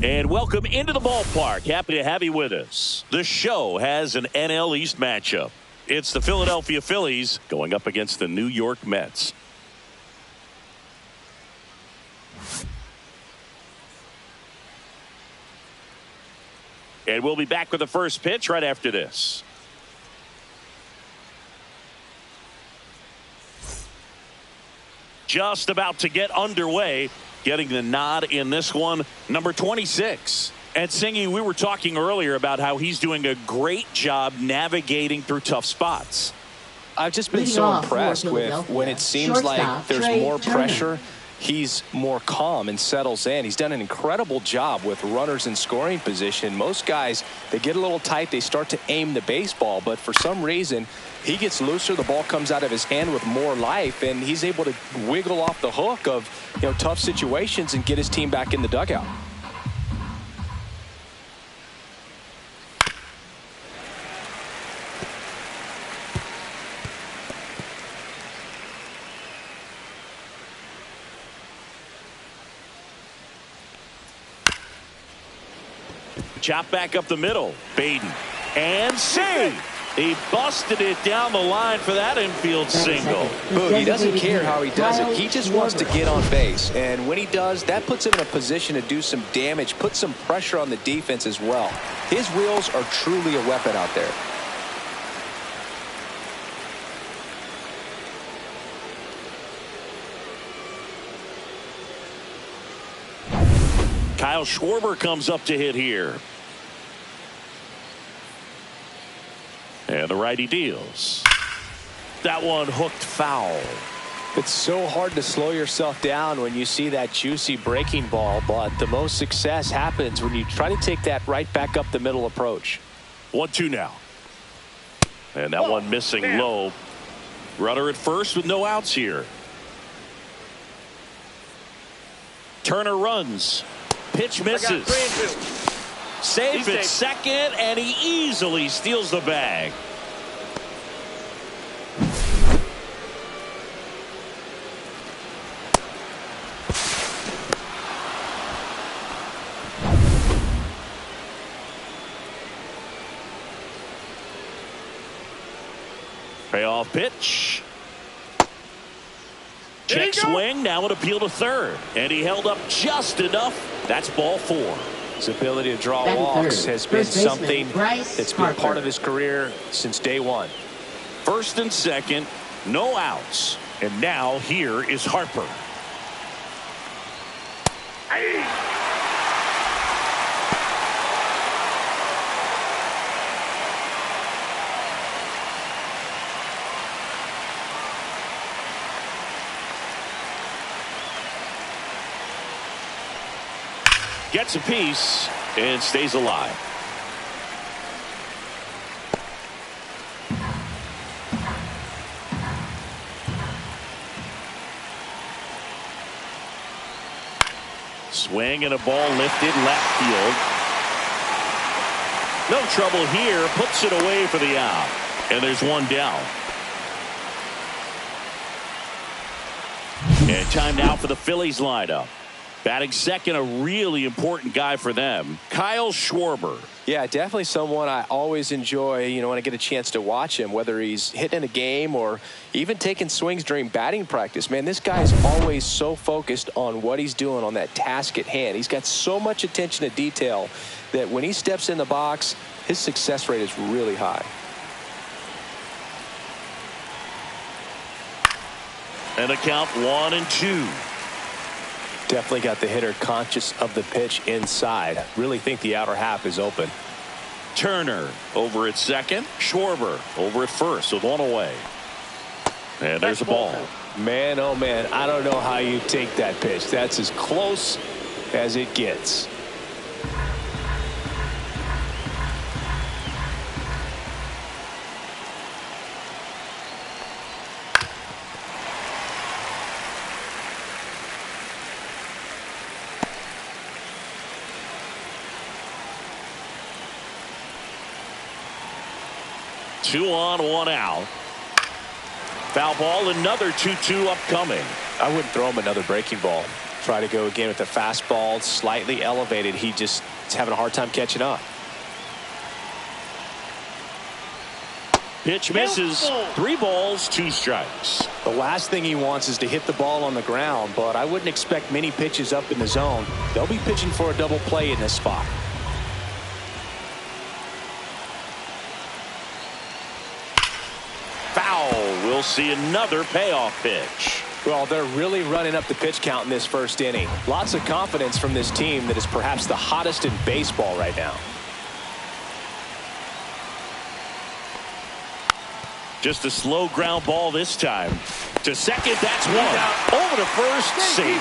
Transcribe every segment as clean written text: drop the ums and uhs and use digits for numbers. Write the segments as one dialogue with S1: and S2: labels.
S1: And welcome into the ballpark. Happy to have you with us. The show has an NL East matchup. It's the Philadelphia Phillies going up against the New York Mets. And we'll be back with the first pitch right after this. Just about to get underway. Getting the nod in this one, number 26. And Singy, we were talking earlier about how he's doing a great job navigating through tough spots.
S2: I've just been so impressed with when it seems like there's more pressure, he's more calm and settles in. He's done an incredible job with runners in scoring position. Most guys, they get a little tight, they start to aim the baseball, but for some reason, he gets looser, the ball comes out of his hand with more life, and he's able to wiggle off the hook of tough situations and get his team back in the dugout.
S1: Chop back up the middle. Baden. And see. He busted it down the line for that infield single.
S2: He doesn't care how he does it. He just wants to get on base. And when he does, that puts him in a position to do some damage, put some pressure on the defense as well. His wheels are truly a weapon out there.
S1: Kyle Schwarber comes up to hit here. And the righty deals. That one hooked foul.
S2: It's so hard to slow yourself down when you see that juicy breaking ball, but the most success happens when you try to take that right back up the middle approach.
S1: 1-2 now. And that one missing low. Runner at first with no outs here. Turner runs. Pitch misses. Safe at second, and he easily steals the bag. Payoff pitch. Check swing, now an appeal to third. And he held up just enough. That's ball 4.
S2: His ability to draw walks has been something that's been part of his career since day one.
S1: First and second, no outs. And now here is Harper. Gets a piece and stays alive. Swing and a ball lifted left field. No trouble here. Puts it away for the out. And there's one down. And time now for the Phillies lineup. Batting second, a really important guy for them, Kyle Schwarber.
S2: Yeah, definitely someone I always enjoy, when I get a chance to watch him, whether he's hitting a game or even taking swings during batting practice. Man, this guy is always so focused on what he's doing on that task at hand. He's got so much attention to detail that when he steps in the box, his success rate is really high.
S1: And a count 1-2.
S2: Definitely got the hitter conscious of the pitch inside. Really think the outer half is open.
S1: Turner over at second. Schwarber over at first with one away. And there's a ball.
S2: Man, oh man, I don't know how you take that pitch. That's as close as it gets.
S1: Two on, one out. Foul ball, another 2-2 upcoming.
S2: I wouldn't throw him another breaking ball. Try to go again with the fastball, slightly elevated. He just is having a hard time catching up.
S1: Pitch misses. 3 balls, 2 strikes.
S2: The last thing he wants is to hit the ball on the ground, but I wouldn't expect many pitches up in the zone. They'll be pitching for a double play in this spot.
S1: Foul. We'll see another payoff pitch.
S2: Well, they're really running up the pitch count in this first inning. Lots of confidence from this team that is perhaps the hottest in baseball right now.
S1: Just a slow ground ball this time. To second, that's one. Over to first, safe.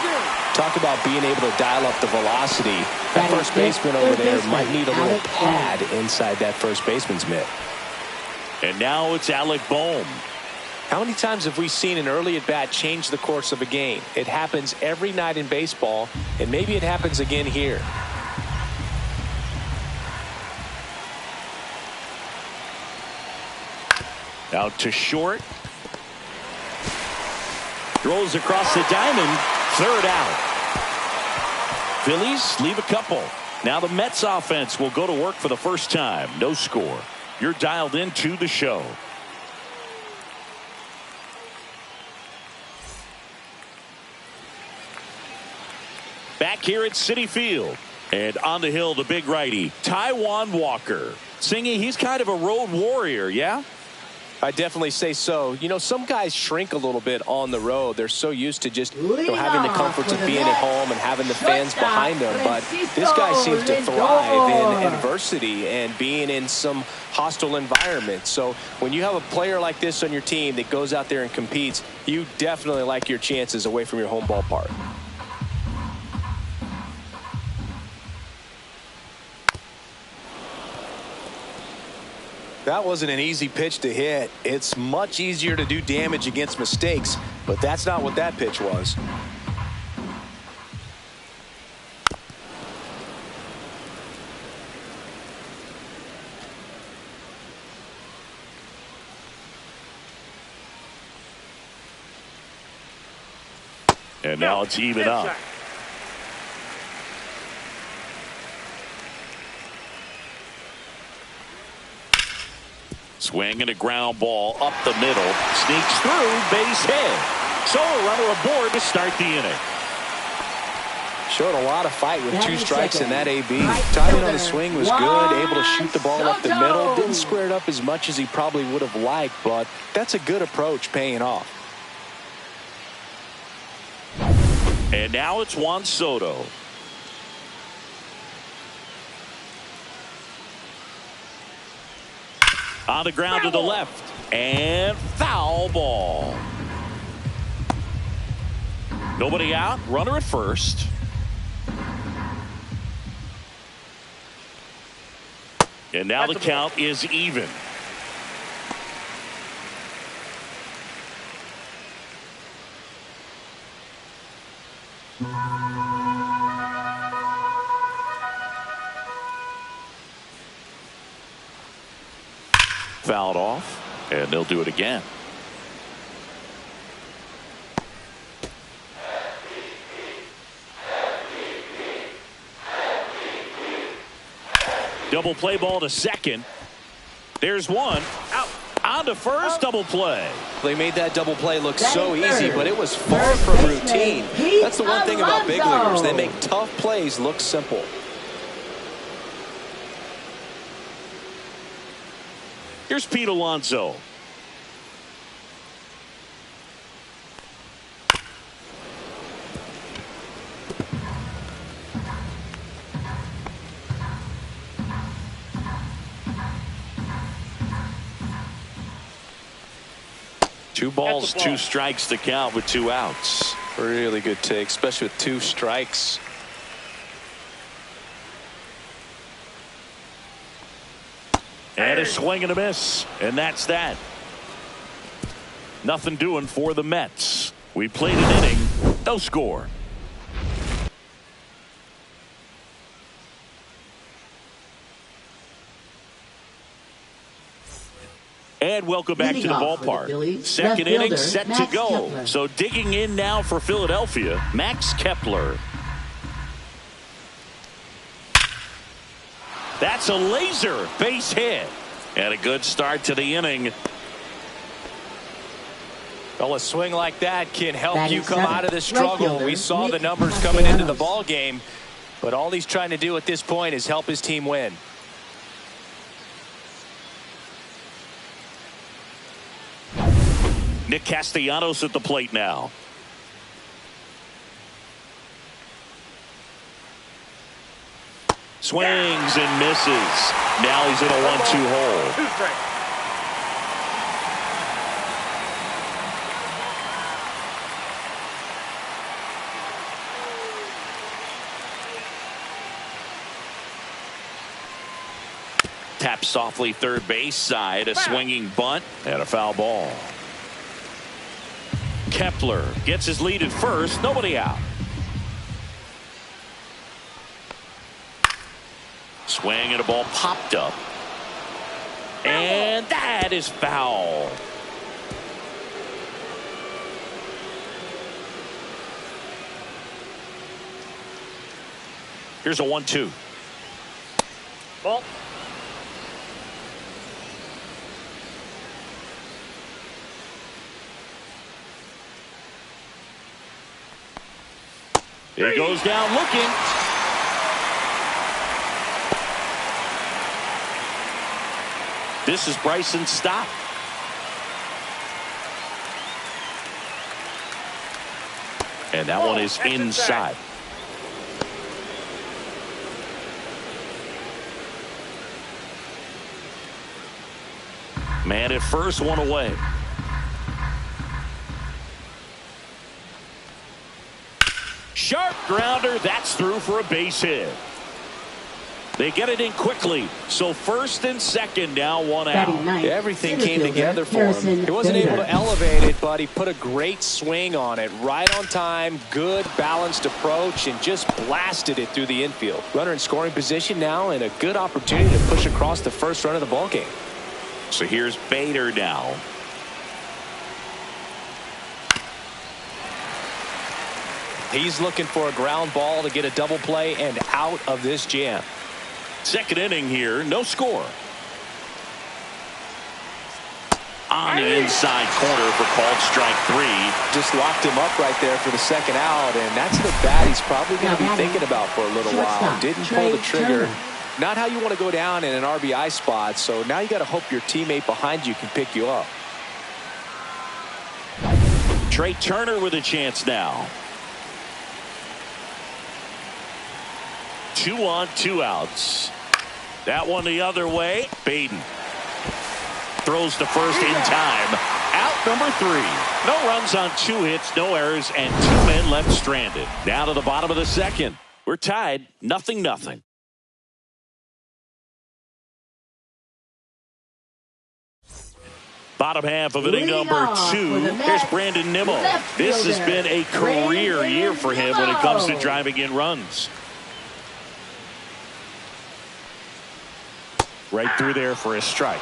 S2: Talk about being able to dial up the velocity. That first baseman over there might need a little pad inside that first baseman's mitt.
S1: And now it's Alec Bohm.
S2: How many times have we seen an early at-bat change the course of a game? It happens every night in baseball, and maybe it happens again here.
S1: Out to short. Throws across the diamond. 3rd out. Phillies leave a couple. Now the Mets offense will go to work for the first time. No score. You're dialed into the show. Back here at Citi Field. And on the hill, the big righty, Taijuan Walker. Singy, he's kind of a road warrior, yeah?
S2: I definitely say so. You know, some guys shrink a little bit on the road. They're so used to just having the comforts of being at home and having the fans behind them. But this guy seems to thrive in adversity and being in some hostile environment. So when you have a player like this on your team that goes out there and competes, you definitely like your chances away from your home ballpark. That wasn't an easy pitch to hit. It's much easier to do damage against mistakes, but that's not what that pitch was.
S1: And now it's even up. Swing and a ground ball up the middle. Sneaks through, base hit. So a runner aboard to start the inning.
S2: Showed a lot of fight with 2 strikes in that AB. Timing on the swing was good. Able to shoot the ball up the middle. Didn't square it up as much as he probably would have liked, but that's a good approach paying off.
S1: And now it's Juan Soto. On the ground to the left. And foul ball. Nobody out. Runner at first. And now the count is even. Fouled off, and they'll do it again. Double play ball to second. There's one. Out. On to first. Double play.
S2: They made that double play look so easy, but it was far from routine. That's the one thing about big leaguers. They make tough plays look simple.
S1: Here's Pete Alonso. Two balls, 2 strikes to count with 2 outs.
S2: Really good take, especially with 2 strikes.
S1: And a swing and a miss. And that's that. Nothing doing for the Mets. We played an inning. No score. And welcome back to the ballpark. Second inning set to go. So digging in now for Philadelphia, Max Kepler. That's a laser base hit. And a good start to the inning.
S2: Well, a swing like that can help you come out of the struggle. We saw the numbers coming into the ball game, but all he's trying to do at this point is help his team win.
S1: Nick Castellanos at the plate now. Swings and misses. Now he's in a 1-2 hole. Taps softly third base side. A swinging bunt and a foul ball. Kepler gets his lead at first. Nobody out. Swing and a ball popped up. And that is foul. Here's a 1-2. Ball. He goes down looking. This is Bryson's stop. And that one is inside. Man at first, one away. Sharp grounder. That's through for a base hit. They get it in quickly. So first and second, now one out.
S2: Everything came together for him. He wasn't able to elevate it, but he put a great swing on it. Right on time, good balanced approach, and just blasted it through the infield. Runner in scoring position now, and a good opportunity to push across the first run of the ball game.
S1: So here's Bader now.
S2: He's looking for a ground ball to get a double play and out of this jam.
S1: Second inning here, no score. On the inside corner for called strike 3.
S2: Just locked him up right there for the second out, and that's the bat he's probably going to be thinking about for a little while. Didn't pull the trigger. Not how you want to go down in an RBI spot, so now you got to hope your teammate behind you can pick you up.
S1: Trey Turner with a chance now. 2 on, 2 outs. That one the other way. Baden throws to first in time. Out number 3. No runs on 2 hits, no errors, and 2 men left stranded. Down to the bottom of the second. We're tied, 0-0. Bottom half of inning number 2. Here's Brandon Nimmo. This has been a career year for him when it comes to driving in runs. Right through there for a strike.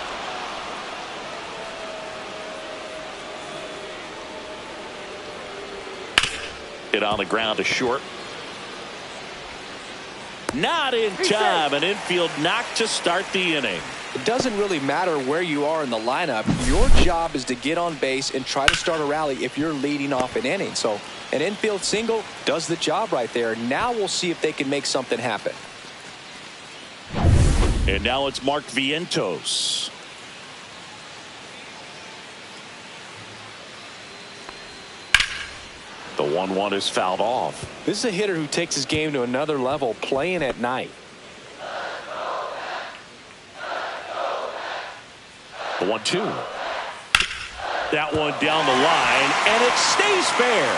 S1: Hit on the ground to short. Not in time. An infield knock to start the inning.
S2: It doesn't really matter where you are in the lineup. Your job is to get on base and try to start a rally if you're leading off an inning. So an infield single does the job right there. Now we'll see if they can make something happen.
S1: And now it's Mark Vientos. The 1-1 is fouled off.
S2: This is a hitter who takes his game to another level playing at night.
S1: The 1-2. That one down the line, and it stays fair.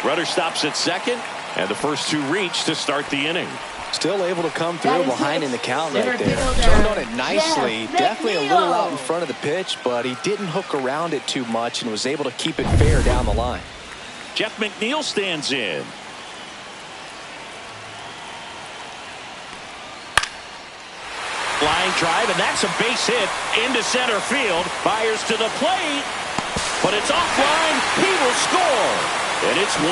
S1: Runner stops at second, and the first 2 reach to start the inning.
S2: Still able to come through behind in the count right there. Turned on it nicely. Definitely a little out in front of the pitch, but he didn't hook around it too much and was able to keep it fair down the line.
S1: Jeff McNeil stands in. Line drive, and that's a base hit into center field. Fires to the plate, but it's offline. He will score, and it's 1-0.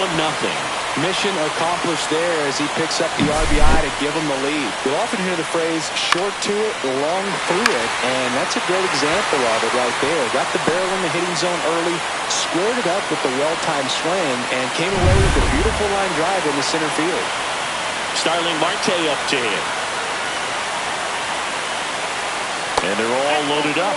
S2: Mission accomplished there as he picks up the RBI to give him the lead. You'll often hear the phrase, short to it, long through it, and that's a great example of it right there. Got the barrel in the hitting zone early, squared it up with the well-timed swing, and came away with a beautiful line drive in the center field.
S1: Starling Marte up to him. And they're all loaded up.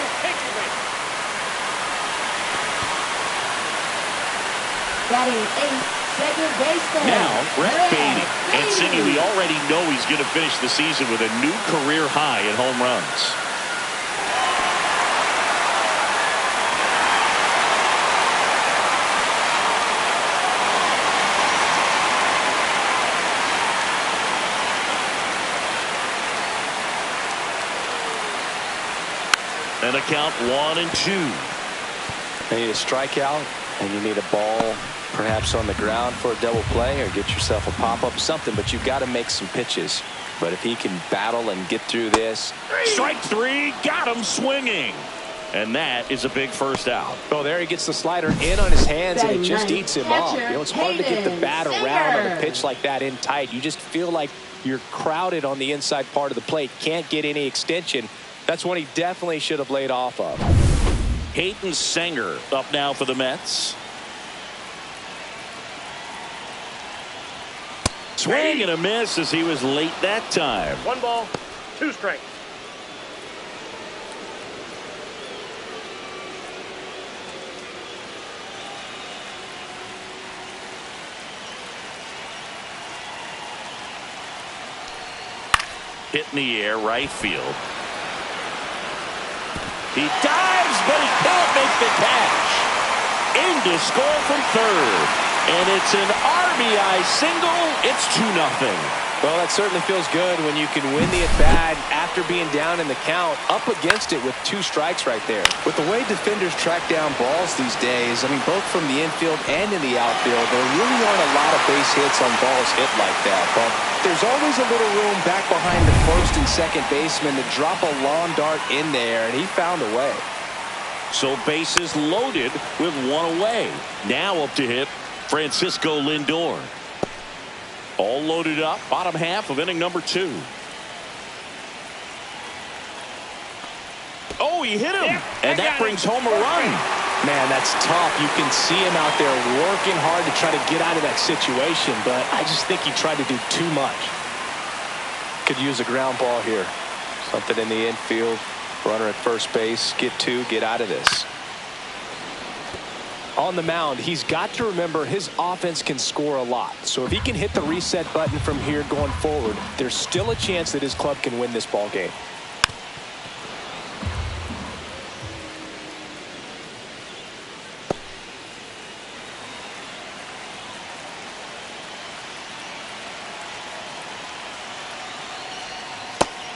S3: Batting 8th, second baseman.
S1: Now, Brett Baty. And Cindy, we already know he's going to finish the season with a new career high in home runs. And a count 1-2.
S2: You need a strikeout, and you need a ball perhaps on the ground for a double play, or get yourself a pop-up, something, but you've got to make some pitches. But if he can battle and get through this.
S1: Strike 3, got him swinging. And that is a big first out.
S2: Oh, there he gets the slider in on his hands, and it just eats him up. You know, it's hard to get the bat around on a pitch like that in tight. You just feel like you're crowded on the inside part of the plate. Can't get any extension. That's one he definitely should have laid off of.
S1: Hayden Sanger up now for the Mets. Swing and a miss as he was late that time.
S4: 1 ball, 2 strikes.
S1: Hit in the air, right field. He dives, but he can't make the catch. In to score from third. And it's an RBI single. It's 2-0.
S2: Well, that certainly feels good when you can win the at-bat after being down in the count, up against it with 2 strikes right there. With the way defenders track down balls these days, I mean, both from the infield and in the outfield, there really aren't a lot of base hits on balls hit like that. But there's always a little room back behind the first and second baseman to drop a long dart in there, and he found a way.
S1: So bases loaded with 1 away. Now up to hit Francisco Lindor. All loaded up, bottom half of inning number 2. Oh, he hit him, and that brings home a run.
S2: Man, that's tough. You can see him out there working hard to try to get out of that situation, but I just think he tried to do too much. Could use a ground ball here. Something in the infield. Runner at first base. Get 2, get out of this. On the mound, he's got to remember his offense can score a lot. So if he can hit the reset button from here going forward, there's still a chance that his club can win this ball game.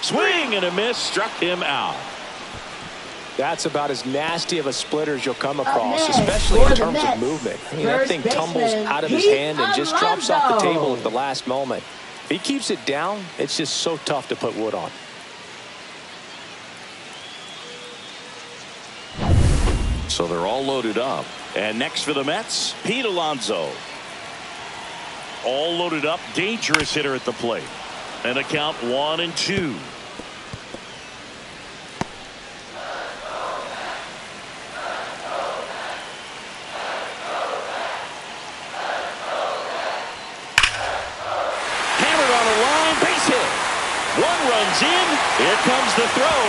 S1: Swing and a miss, struck him out.
S2: That's about as nasty of a splitter as you'll come across, especially in terms of movement. I mean, that thing tumbles out of his hand and just drops off the table at the last moment. If he keeps it down, it's just so tough to put wood on.
S1: So they're all loaded up. And next for the Mets, Pete Alonso. All loaded up, dangerous hitter at the plate. And a count 1-2. In. Here comes the throw.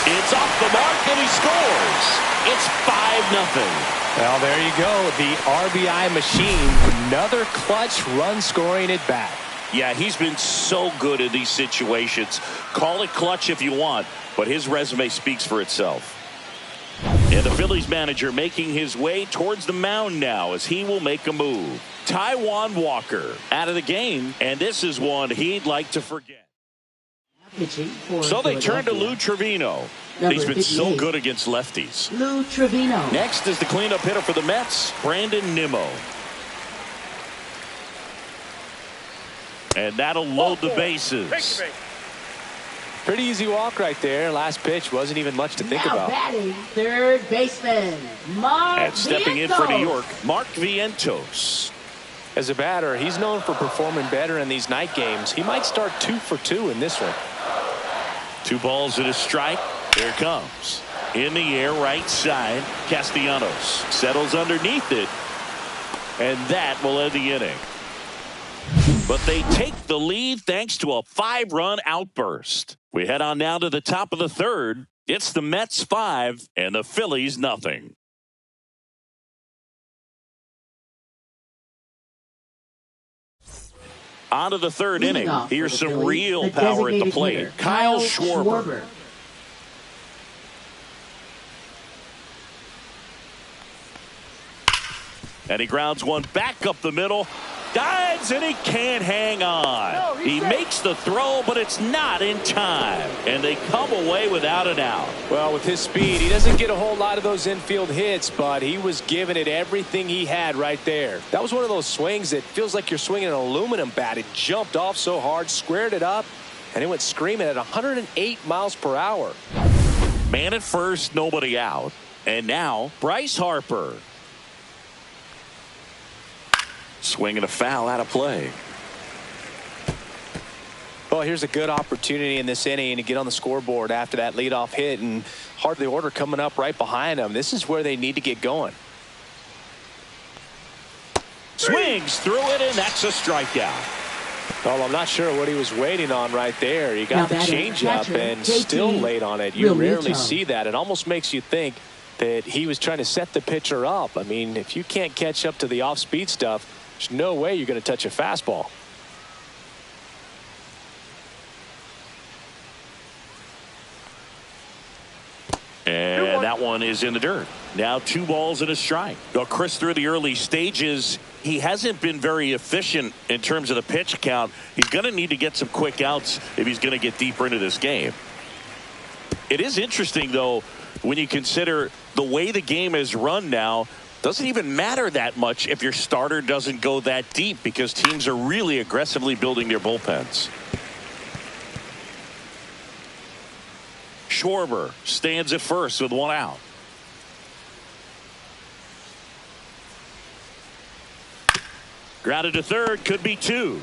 S1: It's off the mark and he scores. It's 5-0.
S2: Well, there you go. The RBI machine. Another clutch run scoring at bat.
S1: Yeah, he's been so good in these situations. Call it clutch if you want, but his resume speaks for itself. And the Phillies manager making his way towards the mound now as he will make a move. Taijuan Walker out of the game, and this is one he'd like to forget. So they turn to Lou Trevino. He's been so good against lefties.
S3: Lou Trevino.
S1: Next is the cleanup hitter for the Mets, Brandon Nimmo. And that'll load the bases.
S2: Pretty easy walk right there. Last pitch wasn't even much to think about.
S3: Batting third baseman, Mark
S1: And stepping in for New York, Mark Vientos.
S2: As a batter, he's known for performing better in these night games. He might start 2 for 2 in this one.
S1: 2 balls and a strike. Here it comes. In the air, right side. Castellanos settles underneath it. And that will end the inning. But they take the lead thanks to a 5-run outburst. We head on now to the top of the third. It's the Mets 5 and the Phillies nothing. On to the third inning. Here's some real power at the plate. Kyle Schwarber. And he grounds one back up the middle. Dives and he can't hang on. He makes the throw, but it's not in time. And they come away without an out.
S2: Well, with his speed, he doesn't get a whole lot of those infield hits, but he was giving it everything he had right there. That was one of those swings that feels like you're swinging an aluminum bat. It jumped off so hard, squared it up, and it went screaming at 108 miles per hour.
S1: Man at first, nobody out. And now, Bryce Harper. Swinging a foul out of play.
S2: Well, here's a good opportunity in this inning to get on the scoreboard after that leadoff hit, and hard the order coming up right behind them. This is where they need to get going.
S1: Swings through it, and that's a strikeout.
S2: Well, I'm not sure what he was waiting on right there. He got the changeup and still laid on it. You rarely see that. It almost makes you think that he was trying to set the pitcher up. I mean, if you can't catch up to the off-speed stuff, there's no way you're going to touch a fastball.
S1: And that one is in the dirt. Now 2 balls and a strike. Well, Chris, through the early stages, he hasn't been very efficient in terms of the pitch count. He's going to need to get some quick outs if he's going to get deeper into this game. It is interesting, though, when you consider the way the game is run now. Doesn't even matter that much if your starter doesn't go that deep, because teams are really aggressively building their bullpens. Schwarber stands at first with 1 out. Grounded to third, could be 2.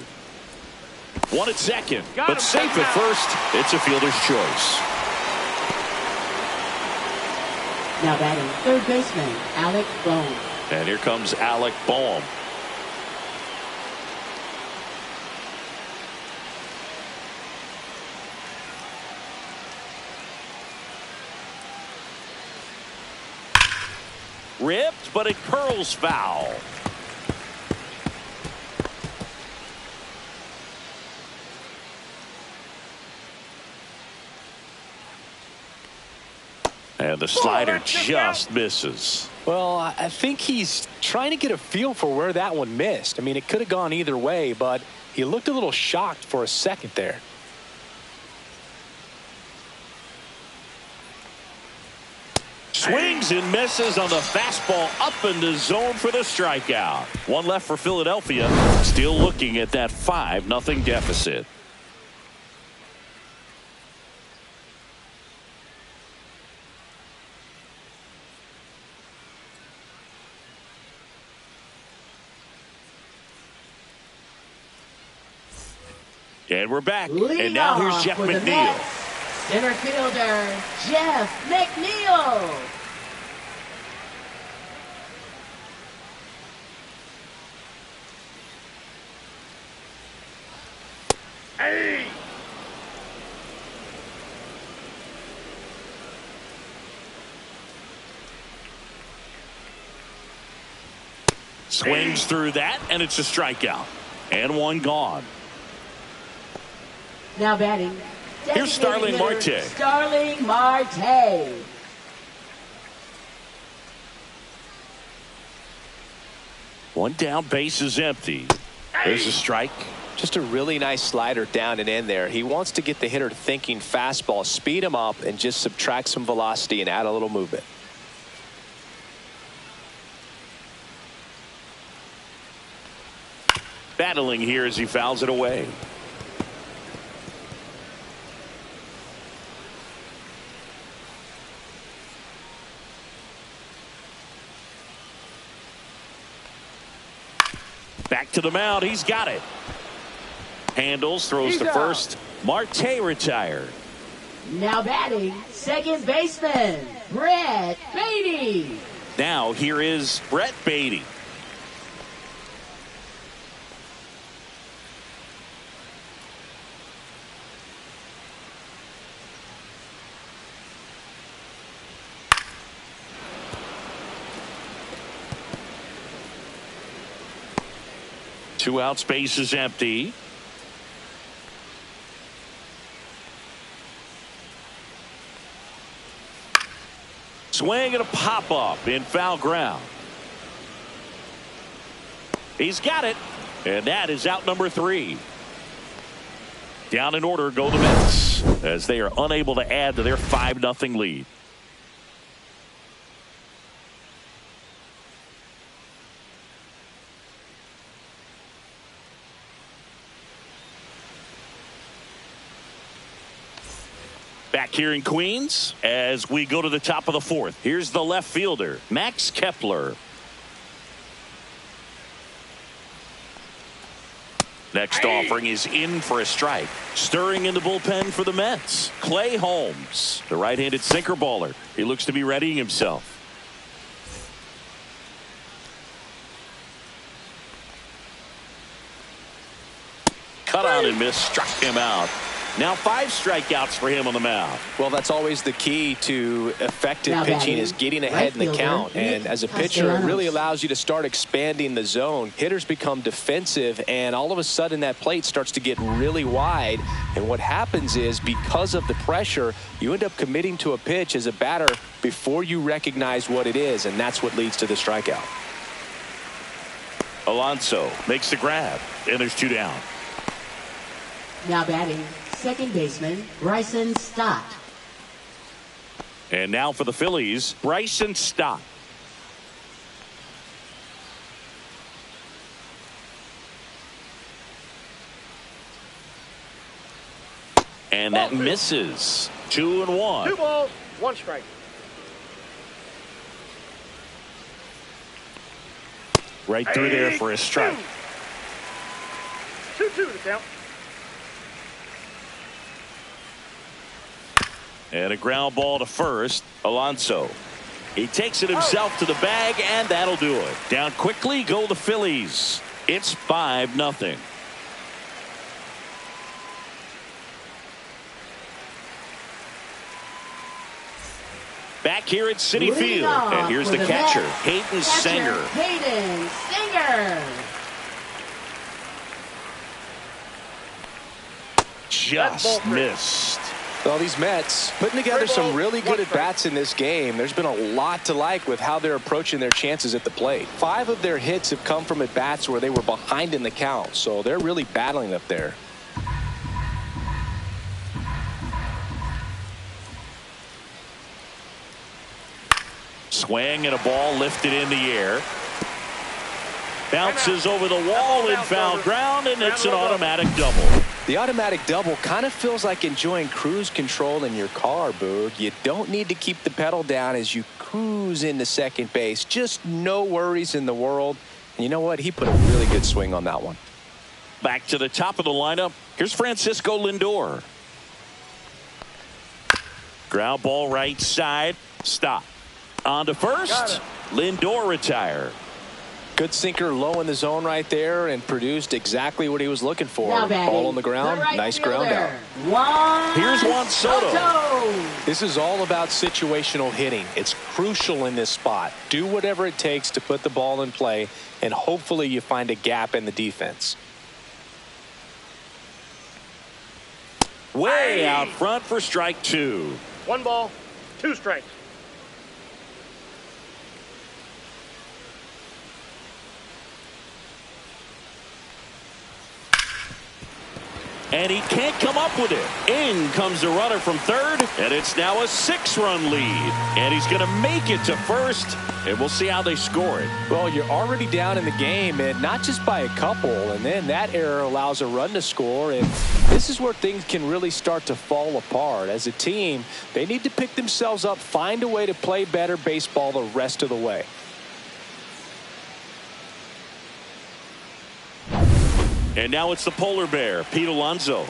S1: 1 at second, but safe at first. It's a fielder's choice.
S3: Now batting third baseman, Alec Bohm.
S1: And here comes Alec Bohm. Ripped, but it curls foul. And the slider just misses.
S2: Well, I think he's trying to get a feel for where that one missed. I mean, it could have gone either way, but he looked a little shocked for a second there.
S1: Swings and misses on the fastball up in the zone for the strikeout. 1 left for Philadelphia. Still looking at that 5-0 deficit. And we're back. And now here's Jeff McNeil.
S3: Center fielder, Jeff McNeil.
S1: Hey! Swings through that, and it's a strikeout. And 1 gone.
S3: Now batting.
S1: Here's Starling Marte.
S3: Starling Marte.
S1: One down, base is empty. There's a strike.
S2: Just a really nice slider down and in there. He wants to get the hitter thinking fastball, speed him up, and just subtract some velocity and add a little movement.
S1: Battling here as he fouls it away. to the mound. He's got it. Handles, throws to first. Marte retired.
S3: Now batting, second baseman, Brett Beatty.
S1: Now here is Brett Beatty. Two outs, base is empty. Swing and a pop-up in foul ground. He's got it. And that is out number 3. Down in order go the Mets as they are unable to add to their 5-0 lead. Back here in Queens as we go to the top of the 4th. Here's the left fielder, Max Kepler. Next offering is in for a strike. Stirring in the bullpen for the Mets, Clay Holmes, the right-handed sinker baller. He looks to be readying himself. Cut on and miss, struck him out. Now 5 strikeouts for him on the mound.
S2: Well, that's always the key to effective pitching is getting ahead in the count. And as a pitcher, it really allows you to start expanding the zone. Hitters become defensive, and all of a sudden that plate starts to get really wide. And what happens is because of the pressure, you end up committing to a pitch as a batter before you recognize what it is, and that's what leads to the strikeout.
S1: Alonso makes the grab, and there's 2 down.
S3: Now batting, second baseman, Bryson Stott.
S1: And now for the Phillies, Bryson Stott. And that misses. 2-1.
S4: 2 balls, 1 strike.
S1: Right through there for a strike.
S4: 2-2 to count.
S1: And a ground ball to first. Alonso. He takes it himself to the bag, and that'll do it. Down quickly go the Phillies. It's 5-0. Back here at Citi Field. And here's the catcher, Hayden Singer.
S3: Hayden Singer.
S1: Just missed.
S2: Well, these Mets putting together some really good at-bats in this game. There's been a lot to like with how they're approaching their chances at the plate. 5 of their hits have come from at-bats where they were behind in the count, so they're really battling up there.
S1: Swing and a ball lifted in the air. Bounces over the wall in foul ground, and it's an automatic double.
S2: The automatic double kind of feels like enjoying cruise control in your car, Boog. You don't need to keep the pedal down as you cruise into second base. Just no worries in the world. And you know what? He put a really good swing on that one.
S1: Back to the top of the lineup. Here's Francisco Lindor. Ground ball right side. Stop. On to first. Lindor retired.
S2: Good sinker low in the zone right there and produced exactly what he was looking for. Ball on the ground. Nice ground out.
S1: Here's Juan Soto.
S2: This is all about situational hitting. It's crucial in this spot. Do whatever it takes to put the ball in play, and hopefully you find a gap in the defense.
S1: Way out front for strike 2.
S4: 1 ball, 2 strikes.
S1: And he can't come up with it. In comes the runner from third, and it's now a 6-run lead. And he's going to make it to first, and we'll see how they score it.
S2: Well, you're already down in the game, and not just by a couple, and then that error allows a run to score, and this is where things can really start to fall apart. As a team, they need to pick themselves up, find a way to play better baseball the rest of the way.
S1: And now it's the polar bear, Pete Alonso.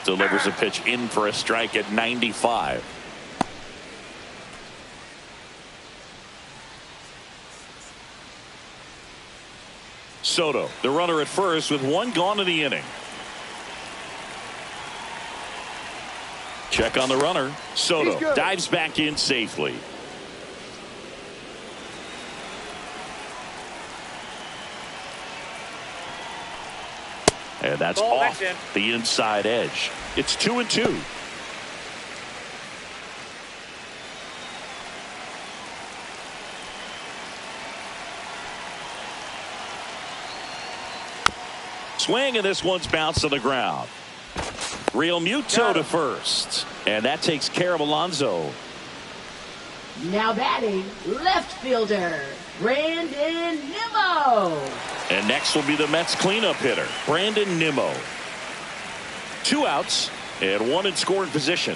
S1: Delivers a pitch in for a strike at 95. Soto, the runner at first with one gone in the inning. Check on the runner. Soto dives back in safely. And that's off the inside edge. It's 2-2. Swing, and this one's bounced to the ground. Real Muto to first. And that takes care of Alonso.
S3: Now batting, left fielder, Brandon Nimmo.
S1: And next will be the Mets cleanup hitter, Brandon Nimmo. 2 outs and 1 in scoring position.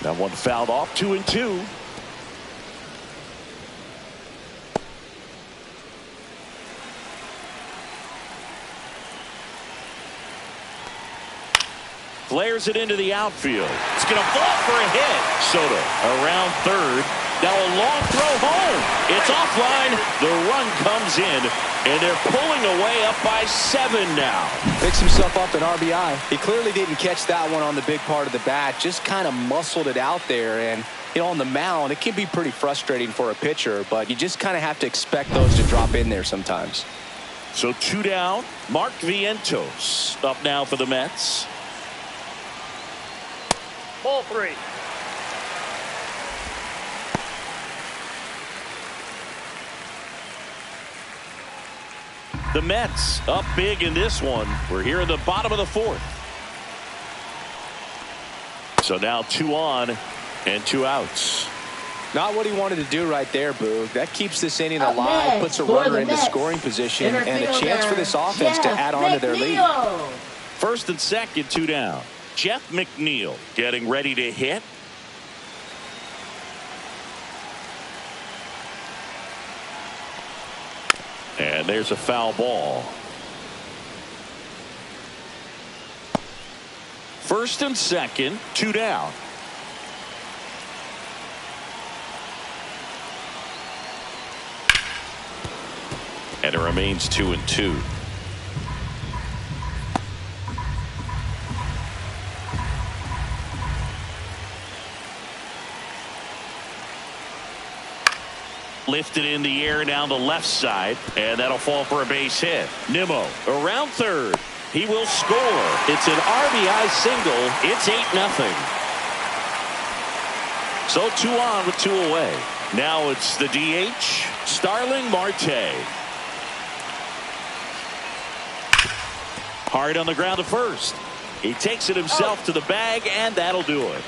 S1: That one fouled off. 2-2. Flares it into the outfield. It's going to fall for a hit. Soto around third. Now a long throw home. It's offline. The run comes in, and they're pulling away up by 7 now.
S2: Picks himself up an RBI. He clearly didn't catch that one on the big part of the bat. Just kind of muscled it out there. And, you know, on the mound, it can be pretty frustrating for a pitcher, but you just kind of have to expect those to drop in there sometimes.
S1: So 2 down. Mark Vientos up now for the Mets.
S4: Ball 3.
S1: The Mets up big in this one. We're here in the bottom of the 4th. So now 2 on and 2 outs.
S2: Not what he wanted to do right there, Boog. That keeps this inning alive, puts a runner into scoring position, and a chance for this offense to add on to their lead.
S1: First and second, 2 down. Jeff McNeil getting ready to hit. And there's a foul ball. First and second, 2 down. And it remains 2-2. Lifted in the air down the left side, and that'll fall for a base hit. Nimmo around third. He will score. It's an RBI single. It's 8-0. So 2 on with 2 away. Now it's the DH, Starling Marte. Hard on the ground to first. He takes it himself to the bag, and that'll do it.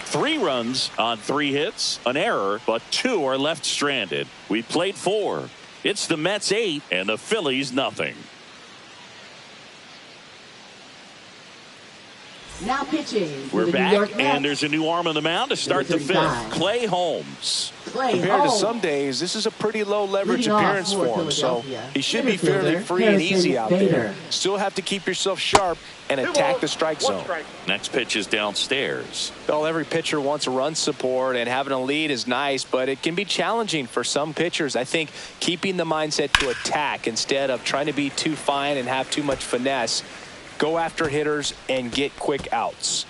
S1: 3 runs on 3 hits, an error, but 2 are left stranded. We played 4. It's the Mets 8 and the Phillies nothing.
S3: Now pitching.
S1: We're back, and there's a new arm on the mound to start the 5th. Clay Holmes.
S2: Compared to some days, this is a pretty low leverage appearance for him, so he should be fairly free and easy out there. Still have to keep yourself sharp and attack the strike zone.
S1: Next pitch is downstairs.
S2: Well, every pitcher wants a run support, and having a lead is nice, but it can be challenging for some pitchers. I think keeping the mindset to attack instead of trying to be too fine and have too much finesse. Go after hitters and get quick outs.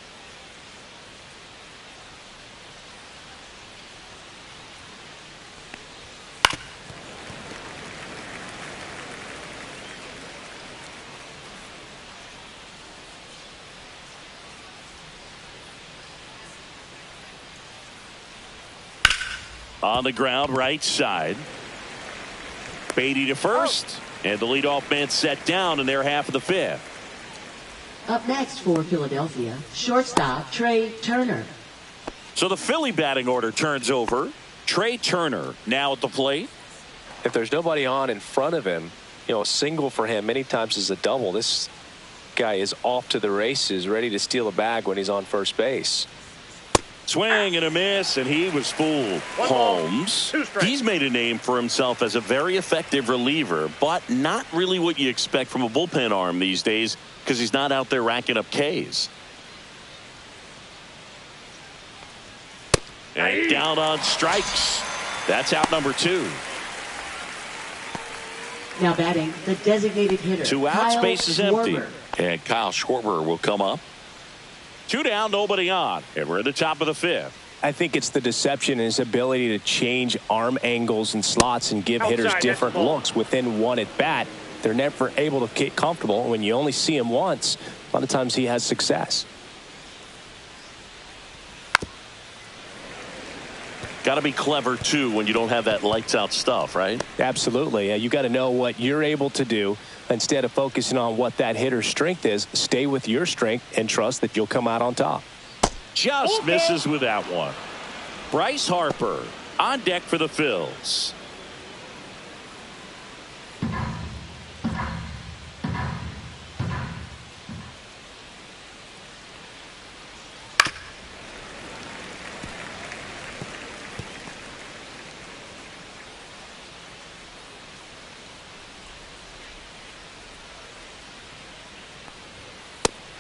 S1: On the ground, right side. Beatty to first, and the leadoff man set down in their half of the 5th.
S3: Up next for Philadelphia, shortstop Trey Turner.
S1: So the Philly batting order turns over. Trey Turner now at the plate.
S2: If there's nobody on in front of him, you know, a single for him many times is a double. This guy is off to the races, ready to steal a bag when he's on first base.
S1: Swing and a miss, and he was fooled. Holmes, he's made a name for himself as a very effective reliever, but not really what you expect from a bullpen arm these days because he's not out there racking up Ks. And down on strikes. That's out number 2.
S3: Now batting, the designated hitter.
S1: 2 outs, base is empty. And Kyle Schwarber will come up. 2 down, nobody on. And we're at the top of the 5th.
S2: I think it's the deception and his ability to change arm angles and slots and give hitters different looks within one at bat. They're never able to get comfortable. When you only see him once, a lot of times he has success.
S1: Got to be clever, too, when you don't have that lights-out stuff, right?
S2: Absolutely. You got to know what you're able to do. Instead of focusing on what that hitter's strength is, stay with your strength and trust that you'll come out on top.
S1: Just misses with that one. Bryce Harper on deck for the Phillies.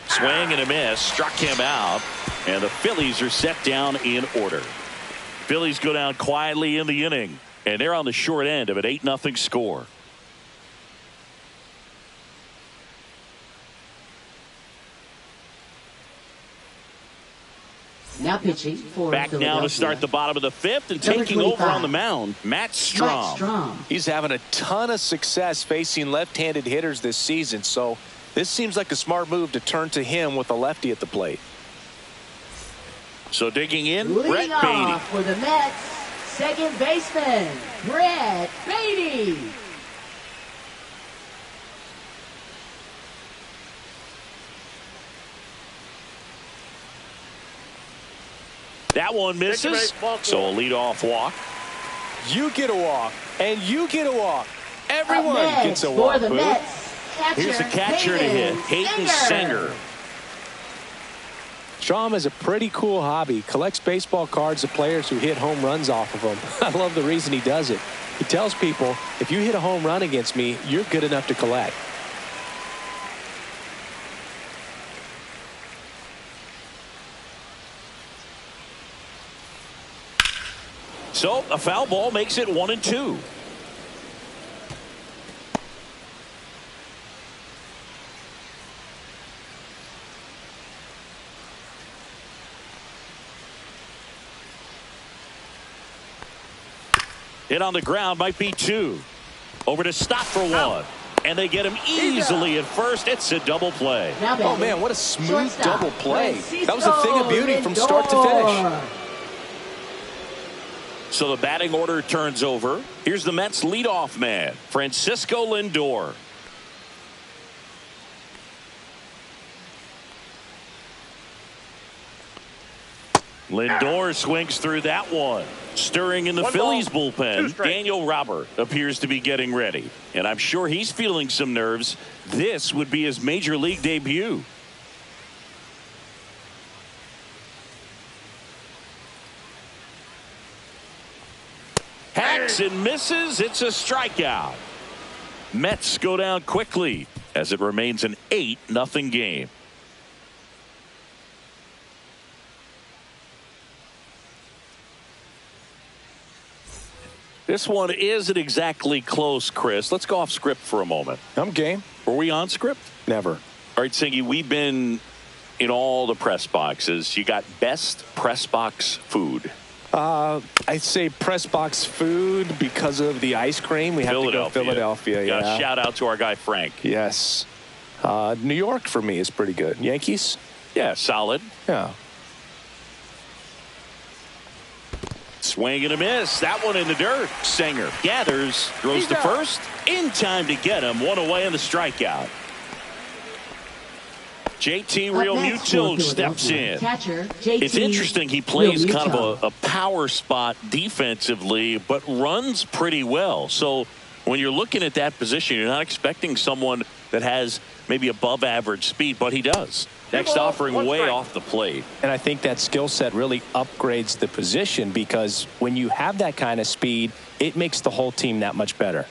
S1: Swing and a miss, struck him out, and the Phillies are set down in order. Phillies go down quietly in the inning, and they're on the short end of an 8-0 score.
S3: Now pitching for
S1: back now to start the bottom of the 5th, and taking over on the mound, Matt Strom.
S2: He's having a ton of success facing left-handed hitters this season, so this seems like a smart move to turn to him with a lefty at the plate.
S1: So digging in,
S3: Leading
S1: Brett Beatty.
S3: off for the Mets, second baseman, Brett Beatty.
S1: That one misses, so a leadoff walk.
S2: You get a walk, and you get a walk. Everyone gets a
S3: for
S2: walk.
S3: the Mets.
S1: Here's the catcher to hit, Hayden Singer.
S2: Strom has a pretty cool hobby. Collects baseball cards of players who hit home runs off of them. I love the reason he does it. He tells people, if you hit a home run against me, you're good enough to collect.
S1: So a foul ball makes it 1-2. Hit on the ground, might be 2. Over to stop for 1. And they get him easily at first. It's a double play.
S2: Oh, man, what a smooth double play. That was a thing of beauty from start to finish.
S1: So the batting order turns over. Here's the Mets leadoff man, Francisco Lindor. Lindor swings through that one. Stirring in the Phillies bullpen, Daniel Robert appears to be getting ready. And I'm sure he's feeling some nerves. This would be his major league debut. Hacks and misses. It's a strikeout. Mets go down quickly as it remains an 8-0 game. This one isn't exactly close, Chris. Let's go off script for a moment.
S2: I'm game.
S1: Were we on script?
S2: Never.
S1: All right, Singy, we've been in all the press boxes. You got best press box food.
S2: I'd say press box food because of the ice cream. We have to go Philadelphia. Yeah.
S1: Shout out to our guy Frank.
S2: Yes. New York for me is pretty good. Yankees?
S1: Yeah, solid.
S2: Yeah.
S1: Swing and a miss. That one in the dirt. Singer gathers, throws to first. In time to get him. One away in the strikeout. JT Realmuto steps in.
S3: Catcher,
S1: it's interesting. He plays kind of a power spot defensively, but runs pretty well. So when you're looking at that position, you're not expecting someone that has maybe above average speed, but he does. Next offering way off the plate.
S2: And I think that skill set really upgrades the position, because when you have that kind of speed, it makes the whole team that much better.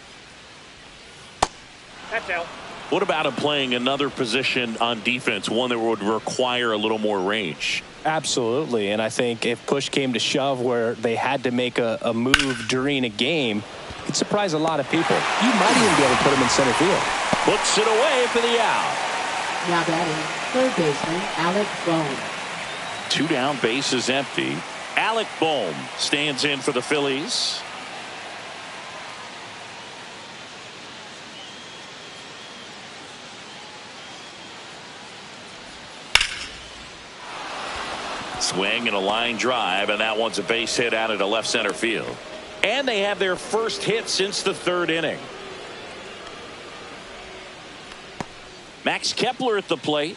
S4: That's out.
S1: What about him playing another position on defense, one that would require a little more range?
S2: Absolutely. And I think if push came to shove where they had to make a move during a game, it'd surprise a lot of people. You might even be able to put him in center field.
S1: Puts it away for the out.
S3: Now batting, third baseman Alec Bohm.
S1: 2 down, bases empty. Alec Bohm stands in for the Phillies. Swing and a line drive, and that one's a base hit out into left center field. And they have their first hit since the 3rd inning. Max Kepler at the plate.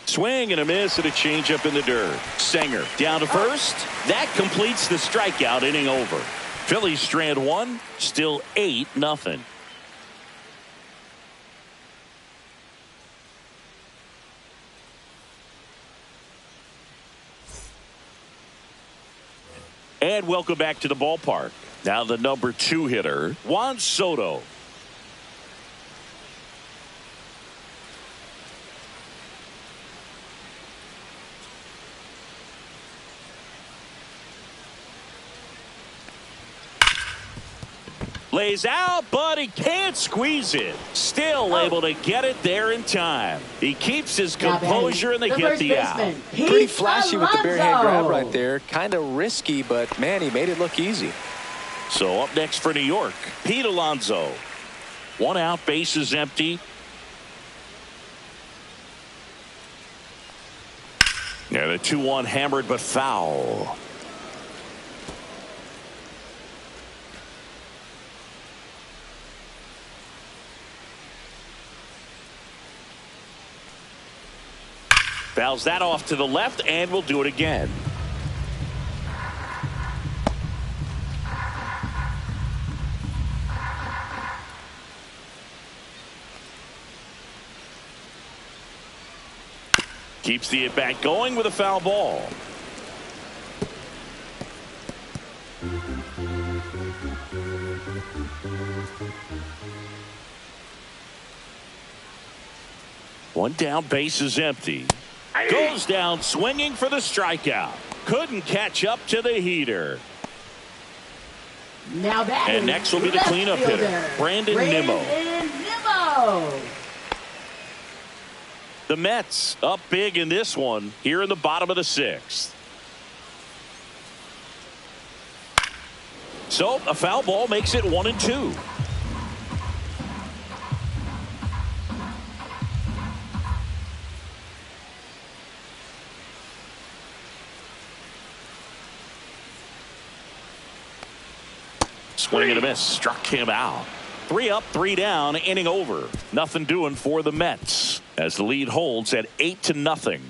S1: Swing and a miss and a changeup in the dirt. Sanger down to first. That completes the strikeout. Inning over. Phillies strand 1, still 8-0. And welcome back to the ballpark. Now the number 2 hitter, Juan Soto. Lays out, but he can't squeeze it. Still able to get it there in time. He keeps his composure, and they get the out.
S2: Pretty flashy with the bare hand grab right there. Kind of risky, but man, he made it look easy.
S1: So up next for New York, Pete Alonso. 1 out, bases empty. Yeah, the 2-1 hammered but foul. Fouls that off to the left, and we'll do it again. Keeps the at-bat going with a foul ball. One down, base is empty. Goes down swinging for the strikeout. Couldn't catch up to the heater.
S3: Now batting,
S1: and next will be the cleanup hitter, Brandon Nimmo. The Mets up big in this one here in the bottom of the 6th. So a foul ball makes it 1-2. Swing and a miss, struck him out. 3 up, 3 down, inning over. Nothing doing for the Mets as the lead holds at 8-0.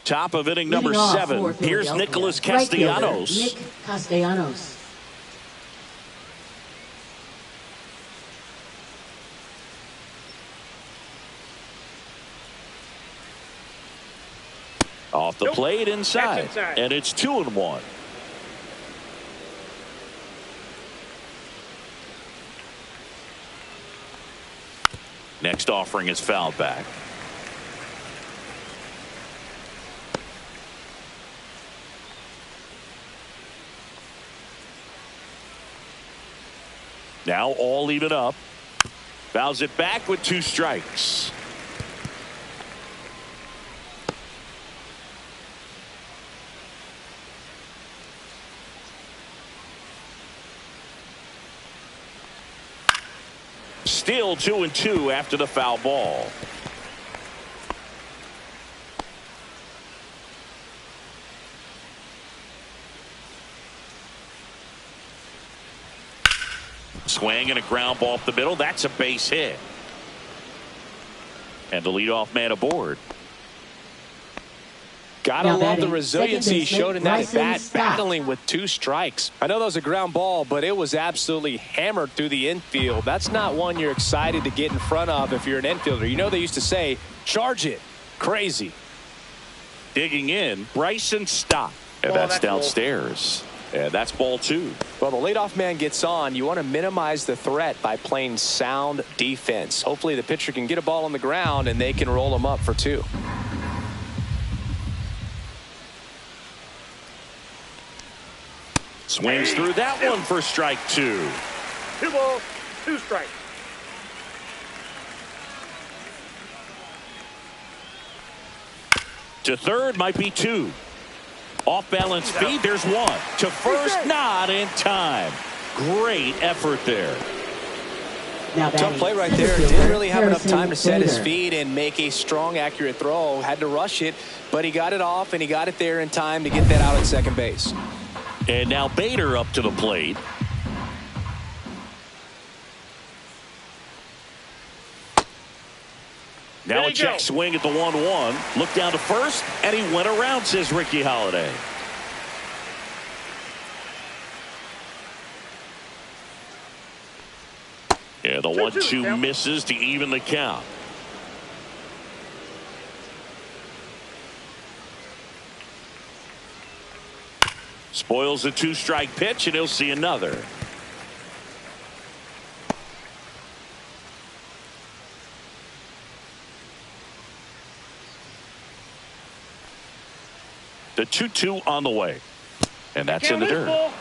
S1: Top of inning number 7. Here's Nicholas Castellanos.
S3: Nick Castellanos.
S1: Off the plate inside. And it's 2-1. Next offering is fouled back. Now all even up. Fouls it back with 2 strikes. Still 2-2 after the foul ball. Swing and a ground ball up the middle. That's a base hit. And the leadoff man aboard.
S2: Gotta love the resiliency he showed in that at bat, battling with 2 strikes. I know that was a ground ball, but it was absolutely hammered through the infield. That's not one you're excited to get in front of if you're an infielder. You know they used to say, charge it. Crazy.
S1: Digging in, Bryson Stott. And that's downstairs. And that's ball 2.
S2: Well, the leadoff man gets on. You want to minimize the threat by playing sound defense. Hopefully the pitcher can get a ball on the ground and they can roll him up for 2.
S1: Swings through that one for strike 2.
S4: 2 balls, 2 strikes.
S1: To third might be 2. Off balance feed. There's 1. To first, not in time. Great effort there.
S2: Tough play right there. Didn't really have enough time to set his feet and make a strong, accurate throw. Had to rush it, but he got it off and he got it there in time to get that out at second base.
S1: And now Bader up to the plate. Now a check swing at the 1-1. Look down to first, and he went around, says Ricky Holiday. Yeah, the 1-2 misses to even the count. Spoils the 2-strike pitch, and he'll see another. The 2-2 on the way. And that's in the dirt.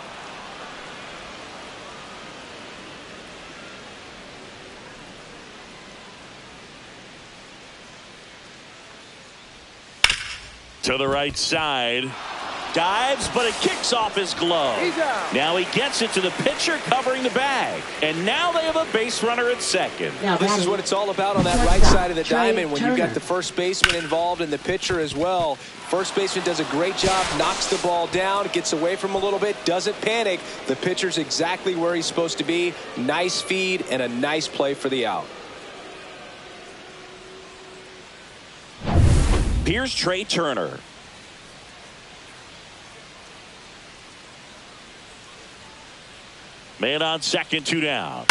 S1: To the right side. Dives, but it kicks off his glove. Now he gets it to the pitcher covering the bag. And now they have a base runner at second.
S2: This is what it's all about on that right side of the diamond when you've got the first baseman involved and the pitcher as well. First baseman does a great job, knocks the ball down, gets away from a little bit, doesn't panic. The pitcher's exactly where he's supposed to be. Nice feed and a nice play for the out.
S1: Here's Trey Turner. Man on second, 2 down.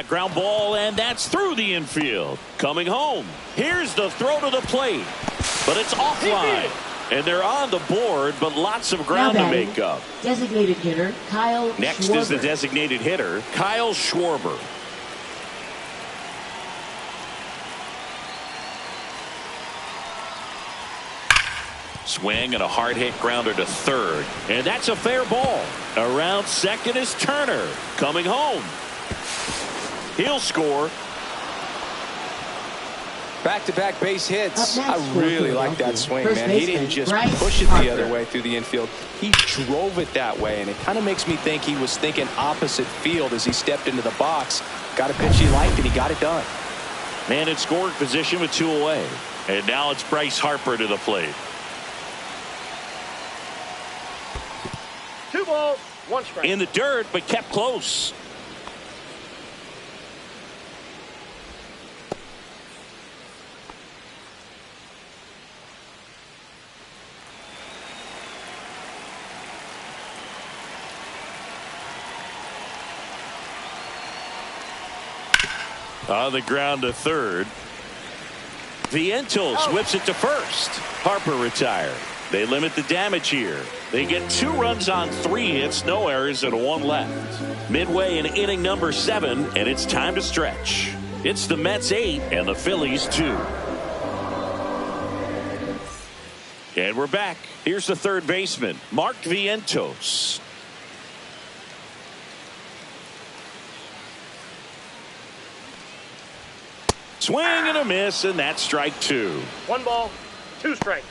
S1: Ground ball, and that's through the infield. Coming home. Here's the throw to the plate. But it's offline. And they're on the board, but lots of ground to make up.
S3: Designated hitter, Kyle
S1: Next
S3: Schwarber.
S1: is the designated hitter, Kyle Schwarber. Swing and a hard hit grounder to third. And that's a fair ball. Around second is Turner. Coming home. He'll score.
S2: Back-to-back base hits. I
S3: next
S2: really like that swing, man. He didn't just push it the other way through the infield. He drove it that way, and it kind of makes me think he was thinking opposite field as he stepped into the box. Got a pitch he liked, and he got it done.
S1: Man in scoring position with 2 away. And now it's Bryce Harper to the plate.
S4: 2 balls, 1 strike.
S1: In the dirt, but kept close. On the ground to third. Vientos whips it to first. Harper retired. They limit the damage here. They get 2 runs on 3 hits, no errors, and 1 left. Midway in inning number 7, and it's time to stretch. It's the Mets 8 and the Phillies 2. And we're back. Here's the third baseman, Mark Vientos. Swing and a miss, and that's strike 2.
S4: 1 ball, 2 strikes.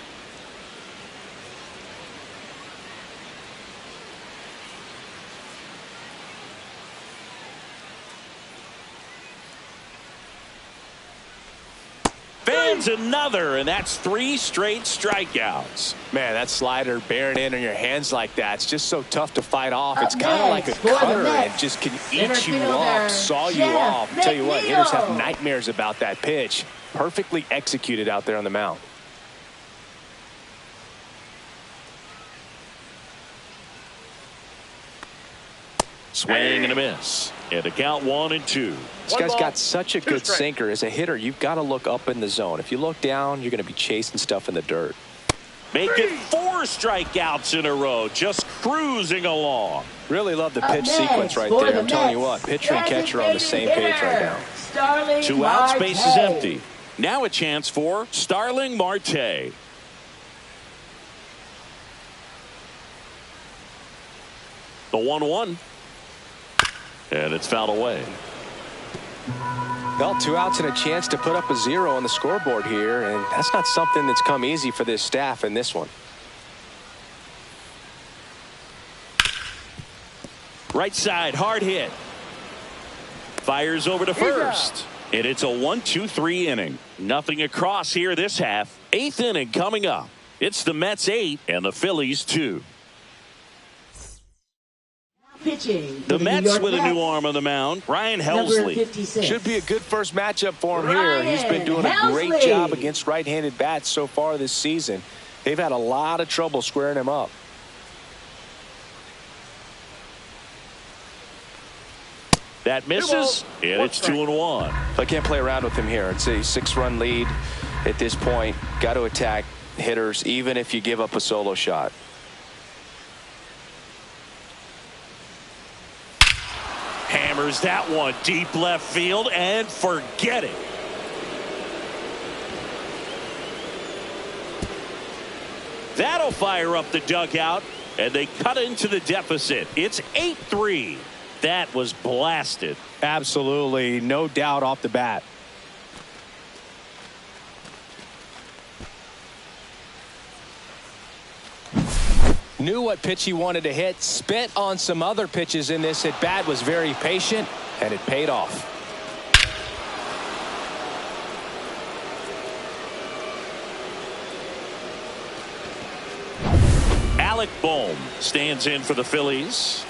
S1: lands another, and that's 3 straight strikeouts.
S2: Man, that slider bearing in on your hands like that, it's just so tough to fight off. It's kind of like a cutter and just can eat you up, saw you off. Tell you what, hitters have nightmares about that pitch. Perfectly executed out there on the mound.
S1: Swing and a miss. And a count 1-2.
S2: This guy's got such a good sinker. As a hitter, you've got to look up in the zone. If you look down, you're going to be chasing stuff in the dirt.
S1: Make it 4 strikeouts in a row. Just cruising along.
S2: Really love the pitch sequence right there. I'm telling you what, pitcher and catcher are on the same page right now.
S1: 2 outs, base is empty. Now a chance for Starling Marte. The 1-1. And it's fouled away.
S2: Well, 2 outs and a chance to put up a 0 on the scoreboard here, and that's not something that's come easy for this staff in this one.
S1: Right side, hard hit. Fires over to first. And it's a 1-2-3 inning. Nothing across here this half. 8th inning coming up. It's the Mets 8 and the Phillies 2.
S3: Pitching.
S1: The Mets with a new arm on the mound, Ryan Helsley.
S2: Should be a good first matchup for him here. He's been doing a great job against right-handed bats so far this season. They've had a lot of trouble squaring him up.
S1: That misses, and it's 2-1.
S2: I can't play around with him here. It's a 6-run lead at this point. Got to attack hitters, even if you give up a solo shot.
S1: Hammers that one deep left field and forget it. That'll fire up the dugout, and they cut into the deficit. It's 8-3. That was blasted.
S2: Absolutely, no doubt off the bat. Knew what pitch he wanted to hit, spit on some other pitches in this at bat, was very patient, and it paid off.
S1: Alec Bohm stands in for the Phillies.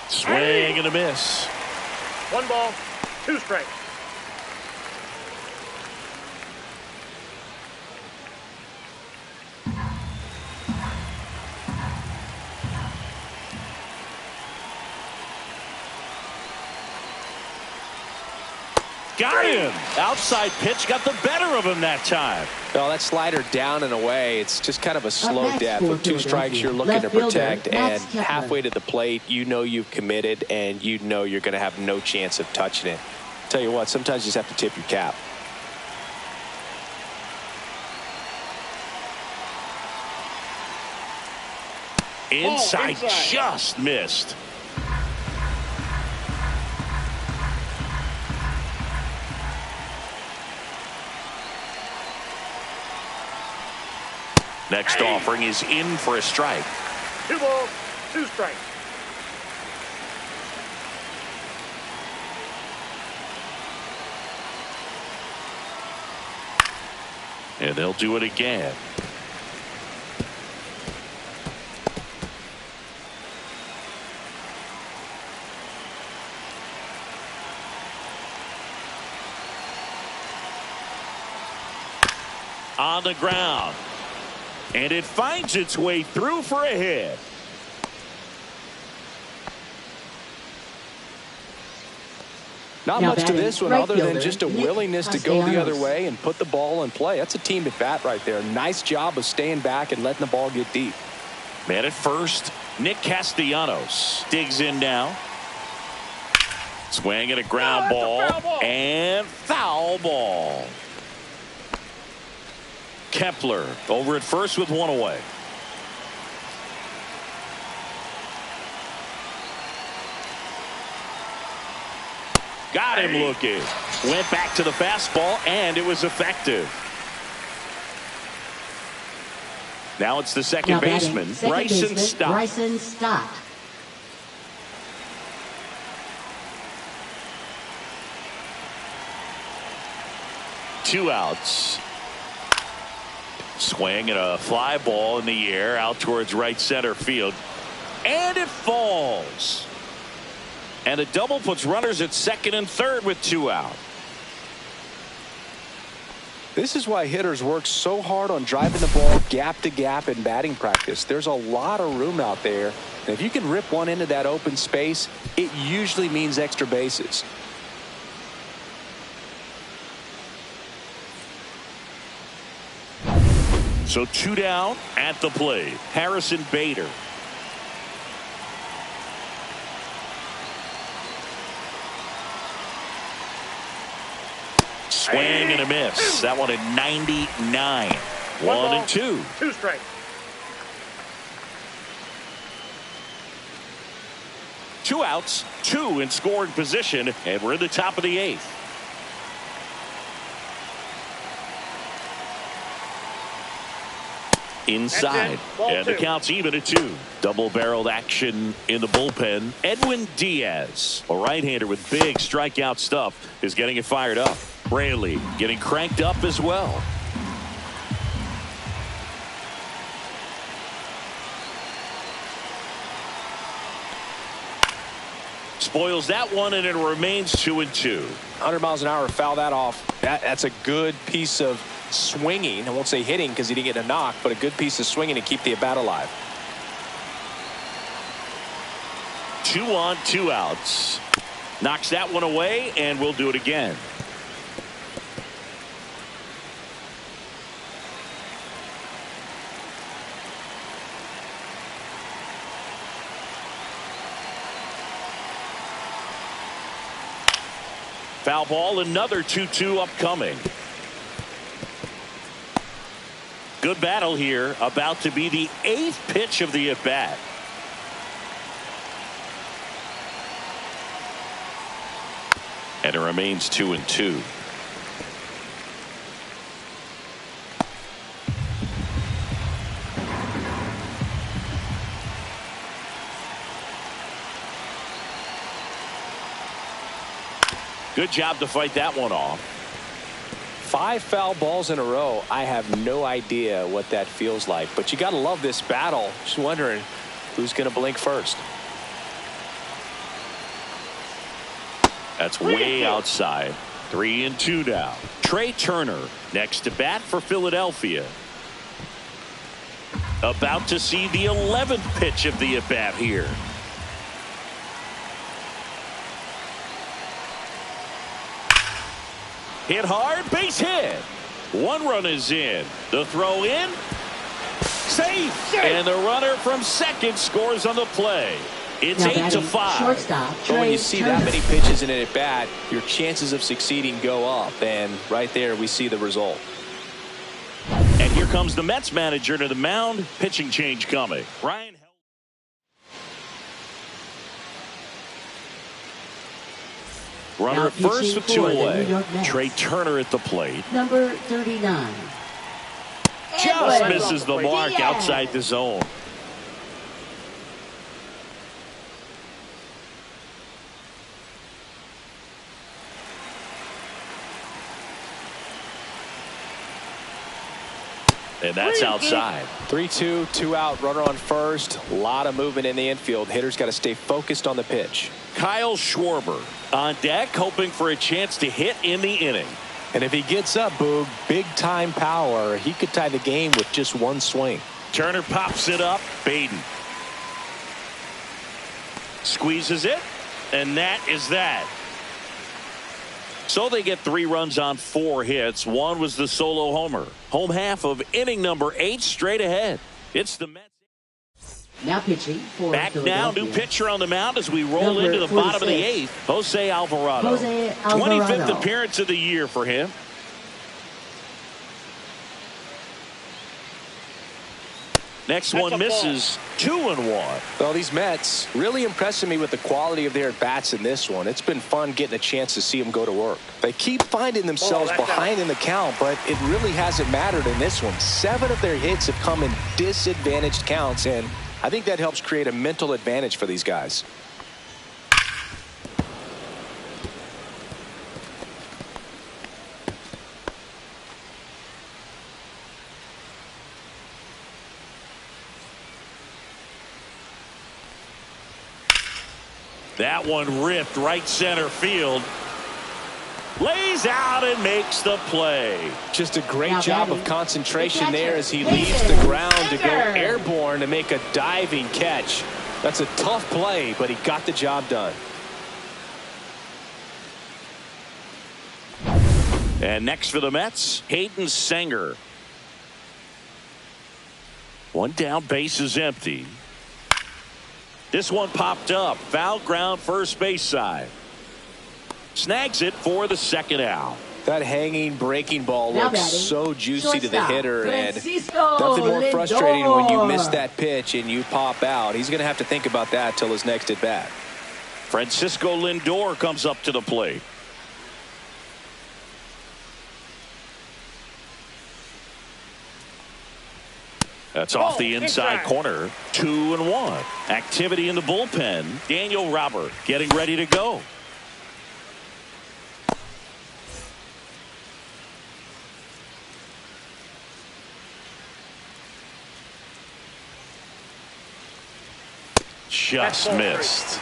S1: Swing and a miss.
S4: 1 ball, 2 strikes.
S1: Got him. Outside pitch got the better of him that time.
S2: Well, that slider down and away, it's just kind of a slow death. With 2 strikes, you're looking to protect, and halfway to the plate, you know you've committed, and you know you're going to have no chance of touching it. Tell you what, sometimes you just have to tip your cap.
S1: Inside, just missed. Next offering is in for a strike.
S4: 2 balls, 2 strikes.
S1: And they'll do it again. On the ground. And it finds its way through for a hit.
S2: Not much to this one other than just a willingness to go the other way and put the ball in play. That's a team at bat right there. Nice job of staying back and letting the ball get deep.
S1: Man at first, Nick Castellanos digs in now. Swing and a ground ball and foul ball. Kepler over at first with 1 away. Got him looking. Went back to the fastball, and it was effective. Now it's the second baseman, Bryson Stott. 2 outs. Swing and a fly ball in the air out towards right center field. And it falls. And a double puts runners at second and third with 2 out.
S2: This is why hitters work so hard on driving the ball gap to gap in batting practice. There's a lot of room out there. And if you can rip one into that open space, it usually means extra bases.
S1: So 2 down at the plate. Harrison Bader. Swing and a miss. That one at 99. 1 and 2.
S4: 2 strikes.
S1: 2 outs, 2 in scoring position, and we're in the top of the 8th. Inside, and the count's even at 2. Double-barreled action in the bullpen. Edwin Diaz, a right-hander with big strikeout stuff, is getting it fired up. Braley getting cranked up as well. Spoils that one, and it remains 2 and 2.
S2: 100 miles an hour, foul that off. That's a good piece of swinging. I won't say hitting because he didn't get a knock, but a good piece of swinging to keep the at bat alive.
S1: 2 on, 2 outs. Knocks that one away, and we'll do it again. Foul ball, another 2-2 upcoming. Good battle here, about to be the 8th pitch of the at-bat. And it remains 2 and 2. Good job to fight that one off.
S2: 5 foul balls in a row. I have no idea what that feels like, but you got to love this battle. Just wondering who's going to blink first.
S1: That's way outside. 3 and 2 now. Trey Turner next to bat for Philadelphia. About to see the 11th pitch of the at bat here. Hit hard, base hit. 1 run is in. The throw in. Safe. And the runner from second scores on the play. It's 8-5.
S3: Shortstop,
S2: but when you see that many pitches in an at bat, your chances of succeeding go up. And right there, we see the result.
S1: And here comes the Mets manager to the mound. Pitching change coming. Ryan. Runner at first with 2 away. Trey Turner at the plate.
S3: Number 39.
S1: Just misses the mark outside the zone. And that's outside.
S2: 3-2, 2 out, runner on first. A lot of movement in the infield. Hitters got to stay focused on the pitch.
S1: Kyle Schwarber on deck, hoping for a chance to hit in the inning.
S2: And if he gets up, Boog, big time power, he could tie the game with just 1 swing.
S1: Turner pops it up. Baden squeezes it, and that is that. So they get 3 runs on 4 hits. 1 was the solo homer. Home half of inning number 8 straight ahead. It's the Mets.
S3: Now pitching for
S1: back now, new pitcher on the mound as we roll into the bottom of the 8th. Jose Alvarado. 25th appearance of the year for him. Next one misses. 2-1.
S2: Well, these Mets really impressing me with the quality of their at-bats in this one. It's been fun getting a chance to see them go to work. They keep finding themselves behind in the count, but it really hasn't mattered in this one. 7 of their hits have come in disadvantaged counts, and I think that helps create a mental advantage for these guys.
S1: That one ripped right center field. Lays out and makes the play.
S2: Just a great job of concentration there as he leaves the ground to go airborne to make a diving catch. That's a tough play, but he got the job done.
S1: And next for the Mets, Hayden Sanger. One down, base is empty. This one popped up. Foul ground, first base side. Snags it for the second out.
S2: That hanging breaking ball looks so juicy to the hitter, and
S3: Francisco
S2: nothing more
S3: Lindor.
S2: frustrating when you miss that pitch and you pop out. He's going to have to think about that till his next at bat.
S1: Francisco Lindor comes up to the plate. That's off the inside corner. 2-1. Activity in the bullpen. Daniel Robert getting ready to go. Just missed.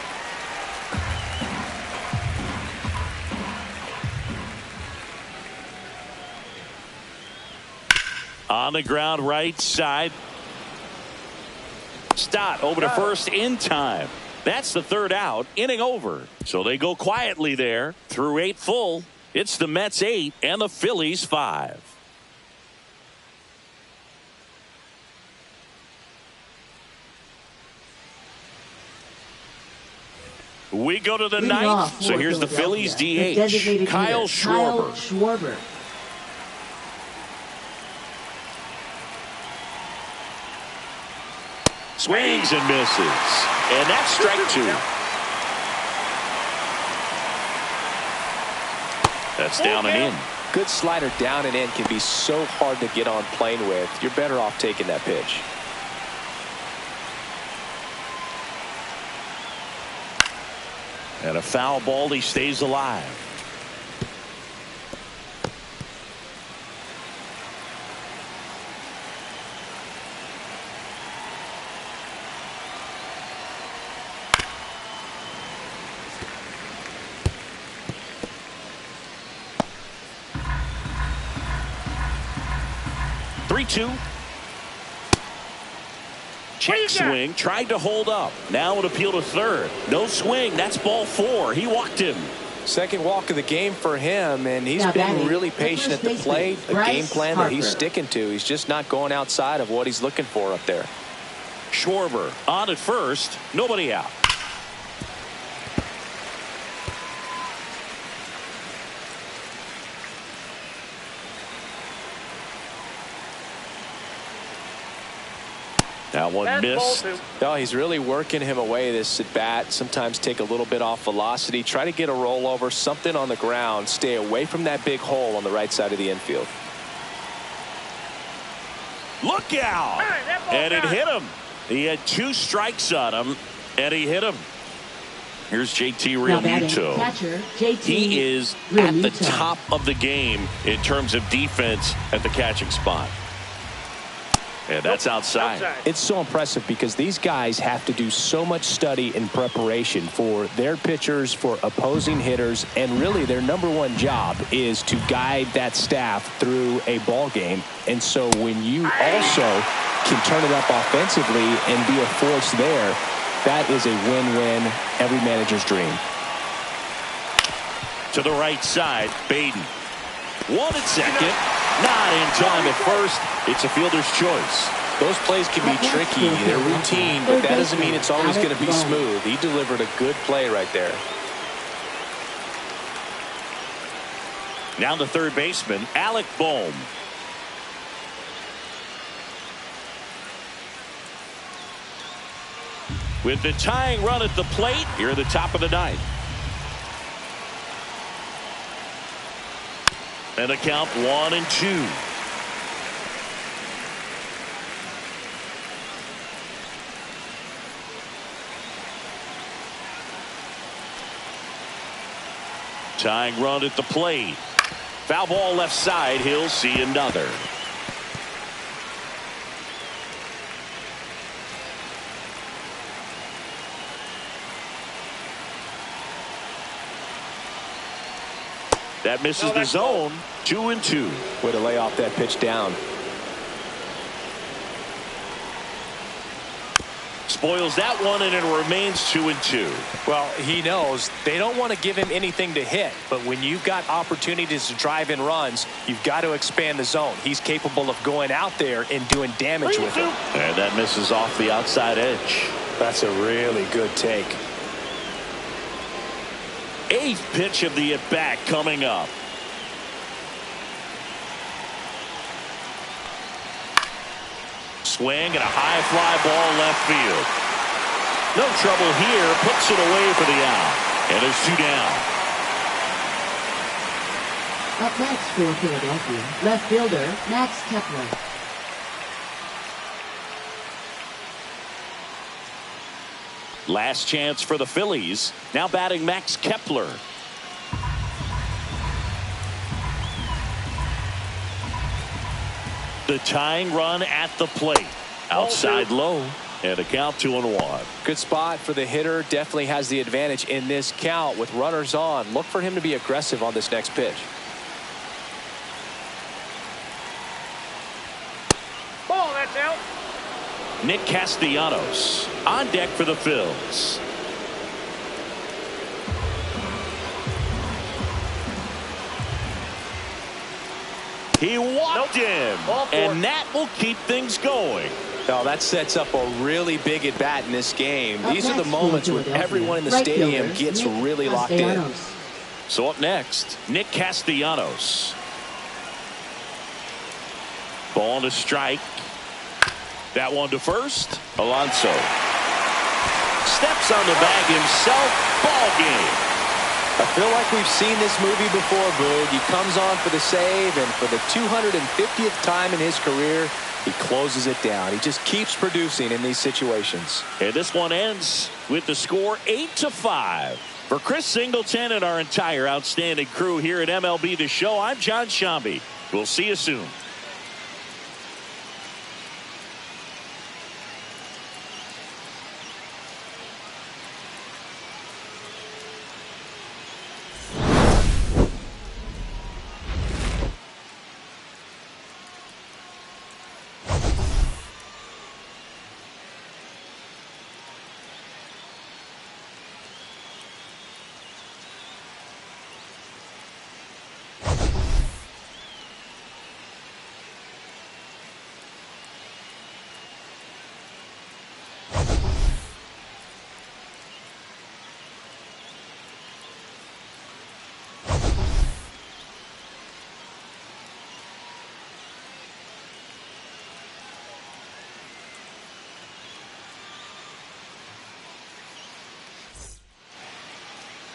S1: On the ground, right side. Stott over to first in time. That's the third out. Inning over. So they go quietly there through 8 full. It's the Mets 8 and the Phillies 5. We go to the ninth. So here's the Phillies DH, Kyle Schwarber. Swings and misses. And that's strike 2. That's down and in.
S2: Good slider down and in can be so hard to get on plane with. You're better off taking that pitch.
S1: And a foul ball, he stays alive. Three-two. Check swing, tried to hold up. Now an appeal to third. No swing. That's ball 4. He walked him.
S2: Second walk of the game for him, and he's been really patient at the plate. A game plan that he's sticking to. He's just not going outside of what he's looking for up there.
S1: Schwarber on at first. Nobody out. That one missed.
S2: No, he's really working him away this at bat. Sometimes take a little bit off velocity. Try to get a rollover, something on the ground. Stay away from that big hole on the right side of the infield.
S1: Look out! And it hit him. He had 2 strikes on him, and he hit him. Here's JT Realmuto. He is at the top of the game in terms of defense at the catching spot. And that's outside.
S2: It's so impressive because these guys have to do so much study and preparation for their pitchers, for opposing hitters, and really their #1 job is to guide that staff through a ball game. And so when you also can turn it up offensively and be a force there, that is a win-win, every manager's dream.
S1: To the right side, Baden. 1 at second. Not in time at first. It's a fielder's choice.
S2: Those plays can be tricky. They're routine, but that doesn't mean it's always going to be smooth. He delivered a good play right there.
S1: Now the third baseman, Alec Bohm. With the tying run at the plate, here at the top of the 9th. And a count 1-2. Tying run at the plate. Foul ball left side. He'll see another. That misses the zone. 2-2.
S2: Way to lay off that pitch down.
S1: Spoils that one, and it remains 2-2.
S2: Well, he knows they don't want to give him anything to hit, but when you've got opportunities to drive in runs, you've got to expand the zone. He's capable of going out there and doing damage with it.
S1: And that misses off the outside edge.
S2: That's a really good take.
S1: 8th pitch of the at-bat coming up. Swing and a high fly ball left field. No trouble here. Puts it away for the out. And there's 2 down.
S3: Up next for Philadelphia, left fielder Max Kepler.
S1: Last chance for the Phillies. Now batting Max Kepler. The tying run at the plate. Outside low. And a count 2-1.
S2: Good spot for the hitter. Definitely has the advantage in this count with runners on. Look for him to be aggressive on this next pitch.
S4: Ball, that's out.
S1: Nick Castellanos on deck for the Phillies. He walked him, and that will keep things going.
S2: Now that sets up a really big at bat in this game. These are the moments when everyone in the stadium gets really locked in.
S1: So up next, Nick Castellanos. Ball to strike. That one to first. Alonso steps on the bag himself. Ball game.
S2: I feel like we've seen this movie before, Boog. He comes on for the save, and for the 250th time in his career, he closes it down. He just keeps producing in these situations.
S1: And this one ends with the score 8-5. For Chris Singleton and our entire outstanding crew here at MLB The Show, I'm John Shambi. We'll see you soon.